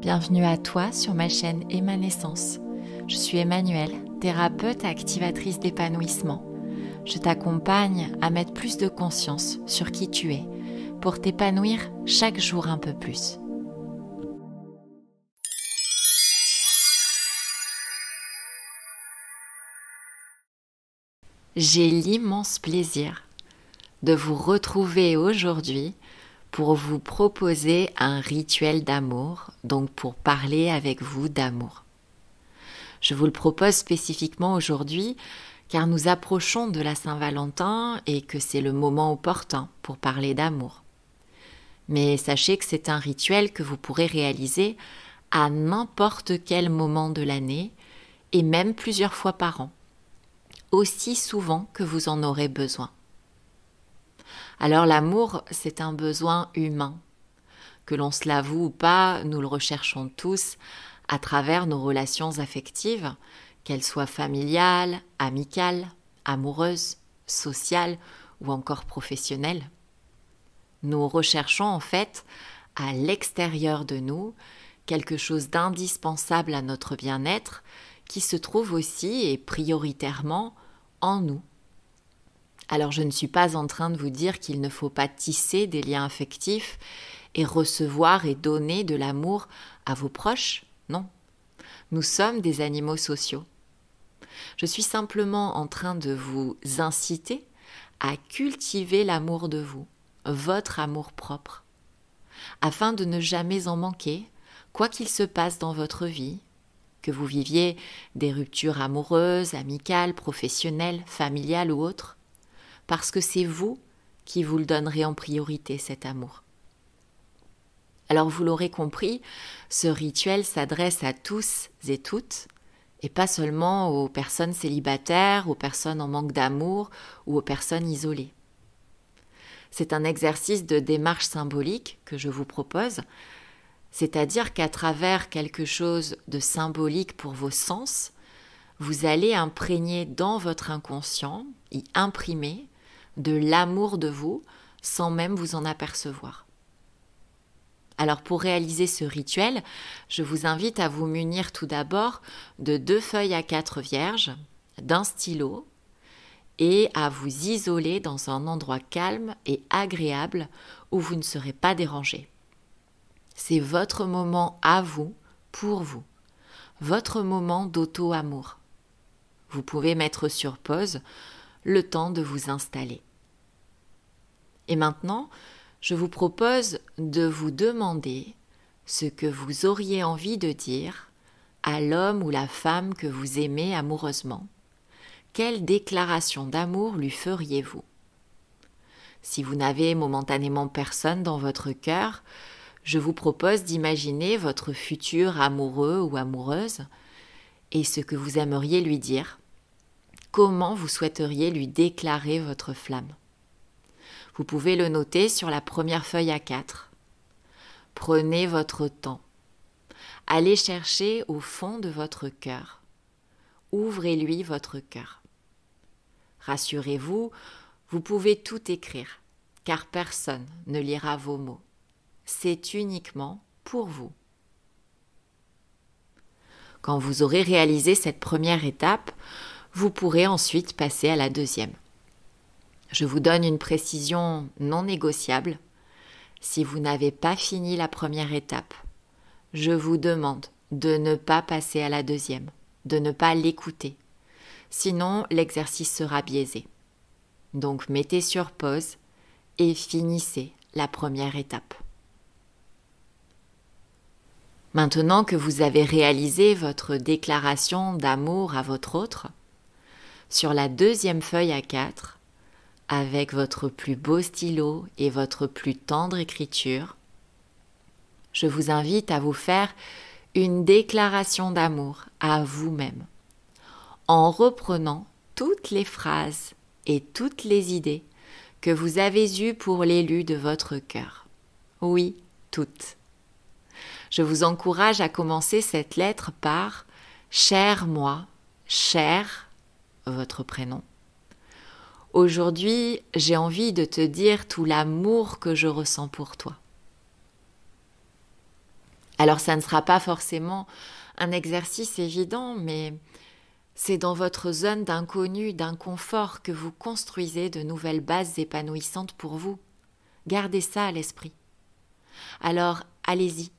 Bienvenue à toi sur ma chaîne Émanescence. Je suis Emmanuelle, thérapeute et activatrice d'épanouissement. Je t'accompagne à mettre plus de conscience sur qui tu es pour t'épanouir chaque jour un peu plus. J'ai l'immense plaisir de vous retrouver aujourd'hui pour vous proposer un rituel d'amour, donc pour parler avec vous d'amour. Je vous le propose spécifiquement aujourd'hui car nous approchons de la Saint-Valentin et que c'est le moment opportun pour parler d'amour. Mais sachez que c'est un rituel que vous pourrez réaliser à n'importe quel moment de l'année et même plusieurs fois par an, aussi souvent que vous en aurez besoin. Alors l'amour, c'est un besoin humain. Que l'on se l'avoue ou pas, nous le recherchons tous à travers nos relations affectives, qu'elles soient familiales, amicales, amoureuses, sociales ou encore professionnelles. Nous recherchons en fait à l'extérieur de nous quelque chose d'indispensable à notre bien-être qui se trouve aussi et prioritairement en nous. Alors je ne suis pas en train de vous dire qu'il ne faut pas tisser des liens affectifs et recevoir et donner de l'amour à vos proches, non. Nous sommes des animaux sociaux. Je suis simplement en train de vous inciter à cultiver l'amour de vous, votre amour propre, afin de ne jamais en manquer, quoi qu'il se passe dans votre vie, que vous viviez des ruptures amoureuses, amicales, professionnelles, familiales ou autres, parce que c'est vous qui vous le donnerez en priorité, cet amour. Alors vous l'aurez compris, ce rituel s'adresse à tous et toutes, et pas seulement aux personnes célibataires, aux personnes en manque d'amour ou aux personnes isolées. C'est un exercice de démarche symbolique que je vous propose, c'est-à-dire qu'à travers quelque chose de symbolique pour vos sens, vous allez imprégner dans votre inconscient, y imprimer de l'amour de vous sans même vous en apercevoir. Alors pour réaliser ce rituel, je vous invite à vous munir tout d'abord de 2 feuilles A4 vierges, d'un stylo et à vous isoler dans un endroit calme et agréable où vous ne serez pas dérangé. C'est votre moment à vous, pour vous, votre moment d'auto-amour. Vous pouvez mettre sur pause le temps de vous installer. Et maintenant, je vous propose de vous demander ce que vous auriez envie de dire à l'homme ou la femme que vous aimez amoureusement. Quelle déclaration d'amour lui feriez-vous? Si vous n'avez momentanément personne dans votre cœur, je vous propose d'imaginer votre futur amoureux ou amoureuse et ce que vous aimeriez lui dire. Comment vous souhaiteriez lui déclarer votre flamme? Vous pouvez le noter sur la première feuille A4. Prenez votre temps. Allez chercher au fond de votre cœur. Ouvrez-lui votre cœur. Rassurez-vous, vous pouvez tout écrire, car personne ne lira vos mots. C'est uniquement pour vous. Quand vous aurez réalisé cette première étape, vous pourrez ensuite passer à la deuxième. Je vous donne une précision non négociable. Si vous n'avez pas fini la première étape, je vous demande de ne pas passer à la deuxième, de ne pas l'écouter. Sinon, l'exercice sera biaisé. Donc, mettez sur pause et finissez la première étape. Maintenant que vous avez réalisé votre déclaration d'amour à votre autre, sur la deuxième feuille A4, avec votre plus beau stylo et votre plus tendre écriture, je vous invite à vous faire une déclaration d'amour à vous-même, en reprenant toutes les phrases et toutes les idées que vous avez eues pour l'élu de votre cœur. Oui, toutes. Je vous encourage à commencer cette lettre par « Cher moi »,« Cher », votre prénom. Aujourd'hui, j'ai envie de te dire tout l'amour que je ressens pour toi. Alors ça ne sera pas forcément un exercice évident, mais c'est dans votre zone d'inconnu, d'inconfort que vous construisez de nouvelles bases épanouissantes pour vous. Gardez ça à l'esprit. Alors allez-y.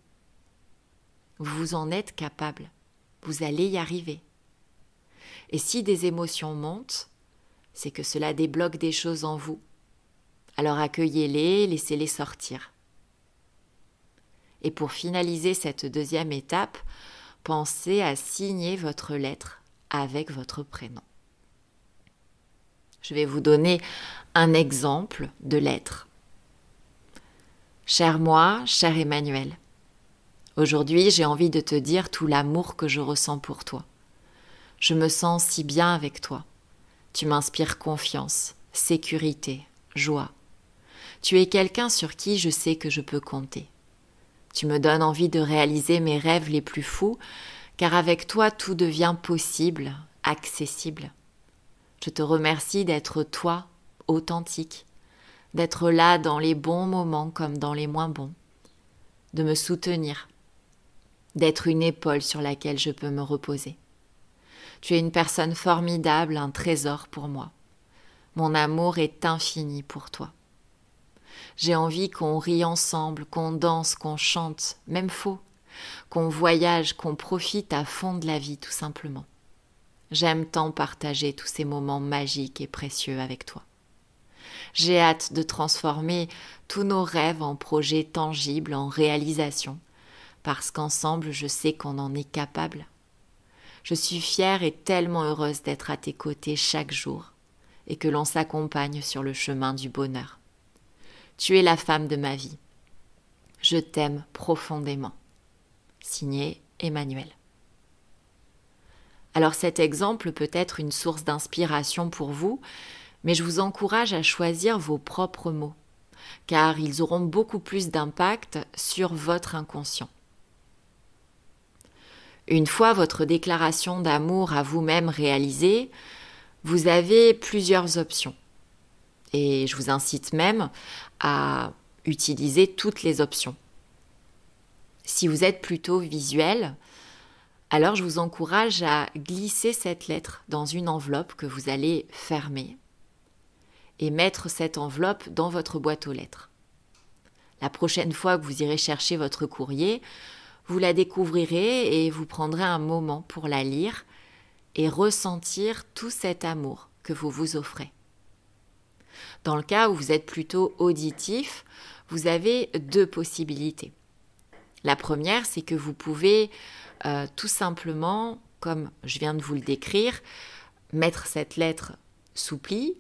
Vous en êtes capable. Vous allez y arriver. Et si des émotions montent, c'est que cela débloque des choses en vous. Alors accueillez-les, laissez-les sortir. Et pour finaliser cette deuxième étape, pensez à signer votre lettre avec votre prénom. Je vais vous donner un exemple de lettre. Cher moi, cher Emmanuel, aujourd'hui j'ai envie de te dire tout l'amour que je ressens pour toi. Je me sens si bien avec toi. Tu m'inspires confiance, sécurité, joie. Tu es quelqu'un sur qui je sais que je peux compter. Tu me donnes envie de réaliser mes rêves les plus fous, car avec toi tout devient possible, accessible. Je te remercie d'être toi, authentique, d'être là dans les bons moments comme dans les moins bons, de me soutenir, d'être une épaule sur laquelle je peux me reposer. Tu es une personne formidable, un trésor pour moi. Mon amour est infini pour toi. J'ai envie qu'on rie ensemble, qu'on danse, qu'on chante, même faux, qu'on voyage, qu'on profite à fond de la vie tout simplement. J'aime tant partager tous ces moments magiques et précieux avec toi. J'ai hâte de transformer tous nos rêves en projets tangibles, en réalisation, parce qu'ensemble je sais qu'on en est capable. Je suis fière et tellement heureuse d'être à tes côtés chaque jour et que l'on s'accompagne sur le chemin du bonheur. Tu es la femme de ma vie. Je t'aime profondément. Signé Emmanuel. Alors cet exemple peut être une source d'inspiration pour vous, mais je vous encourage à choisir vos propres mots, car ils auront beaucoup plus d'impact sur votre inconscient. Une fois votre déclaration d'amour à vous-même réalisée, vous avez plusieurs options. Et je vous incite même à utiliser toutes les options. Si vous êtes plutôt visuel, alors je vous encourage à glisser cette lettre dans une enveloppe que vous allez fermer et mettre cette enveloppe dans votre boîte aux lettres. La prochaine fois que vous irez chercher votre courrier, vous la découvrirez et vous prendrez un moment pour la lire et ressentir tout cet amour que vous vous offrez. Dans le cas où vous êtes plutôt auditif, vous avez deux possibilités. La première, c'est que vous pouvez tout simplement, comme je viens de vous le décrire, mettre cette lettre sous pli,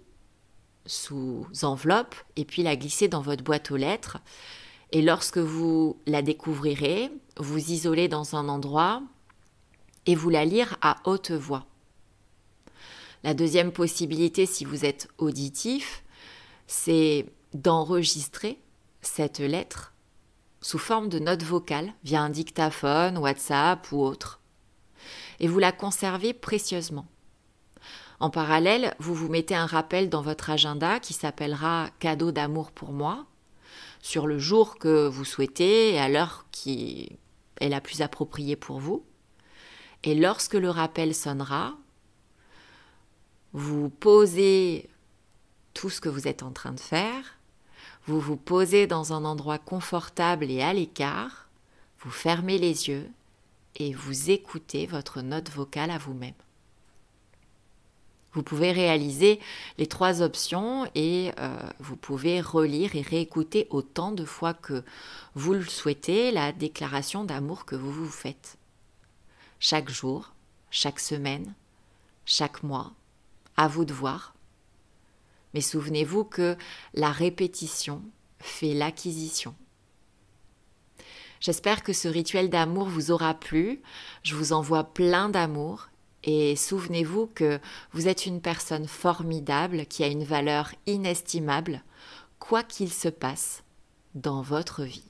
sous enveloppe, et puis la glisser dans votre boîte aux lettres. Et lorsque vous la découvrirez, vous isolez dans un endroit et vous la lire à haute voix. La deuxième possibilité, si vous êtes auditif, c'est d'enregistrer cette lettre sous forme de note vocale via un dictaphone, WhatsApp ou autre. Et vous la conservez précieusement. En parallèle, vous vous mettez un rappel dans votre agenda qui s'appellera « Cadeau d'amour pour moi » sur le jour que vous souhaitez et à l'heure qui est la plus appropriée pour vous. Et lorsque le rappel sonnera, vous posez tout ce que vous êtes en train de faire, vous vous posez dans un endroit confortable et à l'écart, vous fermez les yeux et vous écoutez votre note vocale à vous-même. Vous pouvez réaliser les trois options et vous pouvez relire et réécouter autant de fois que vous le souhaitez la déclaration d'amour que vous vous faites. Chaque jour, chaque semaine, chaque mois, à vous de voir. Mais souvenez-vous que la répétition fait l'acquisition. J'espère que ce rituel d'amour vous aura plu. Je vous envoie plein d'amour et souvenez-vous que vous êtes une personne formidable qui a une valeur inestimable, quoi qu'il se passe dans votre vie.